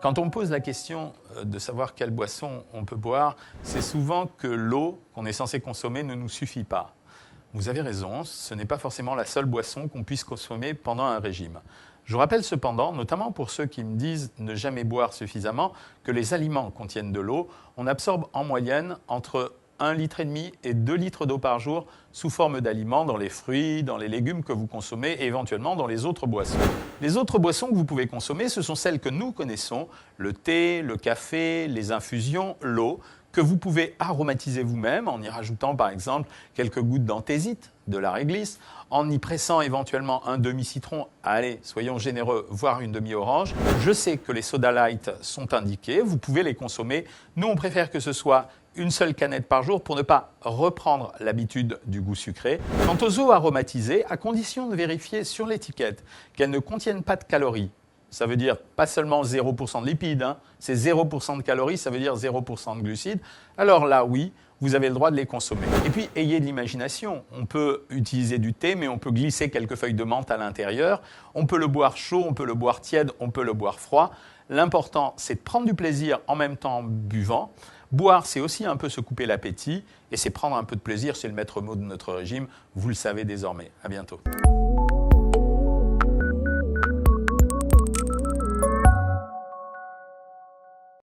Quand on me pose la question de savoir quelle boisson on peut boire, c'est souvent que l'eau qu'on est censé consommer ne nous suffit pas. Vous avez raison, ce n'est pas forcément la seule boisson qu'on puisse consommer pendant un régime. Je vous rappelle cependant, notamment pour ceux qui me disent ne jamais boire suffisamment, que les aliments contiennent de l'eau. On absorbe en moyenne entre 1,5 litre et 2 litres d'eau par jour sous forme d'aliments dans les fruits, dans les légumes que vous consommez et éventuellement dans les autres boissons. Les autres boissons que vous pouvez consommer, ce sont celles que nous connaissons, le thé, le café, les infusions, l'eau, que vous pouvez aromatiser vous-même en y rajoutant par exemple quelques gouttes d'anthésite, de la réglisse, en y pressant éventuellement un demi-citron, allez, soyons généreux, voire une demi-orange. Je sais que les soda light sont indiqués, vous pouvez les consommer. Nous, on préfère que ce soit une seule canette par jour pour ne pas reprendre l'habitude du goût sucré. Quant aux eaux aromatisées, à condition de vérifier sur l'étiquette qu'elles ne contiennent pas de calories, ça veut dire pas seulement 0% de lipides, c'est 0% de calories, ça veut dire 0% de glucides. Alors là, oui, vous avez le droit de les consommer. Et puis, ayez de l'imagination. On peut utiliser du thé, mais on peut glisser quelques feuilles de menthe à l'intérieur. On peut le boire chaud, on peut le boire tiède, on peut le boire froid. L'important, c'est de prendre du plaisir en même temps en buvant. Boire, c'est aussi un peu se couper l'appétit. Et c'est prendre un peu de plaisir, c'est le maître mot de notre régime. Vous le savez désormais. À bientôt.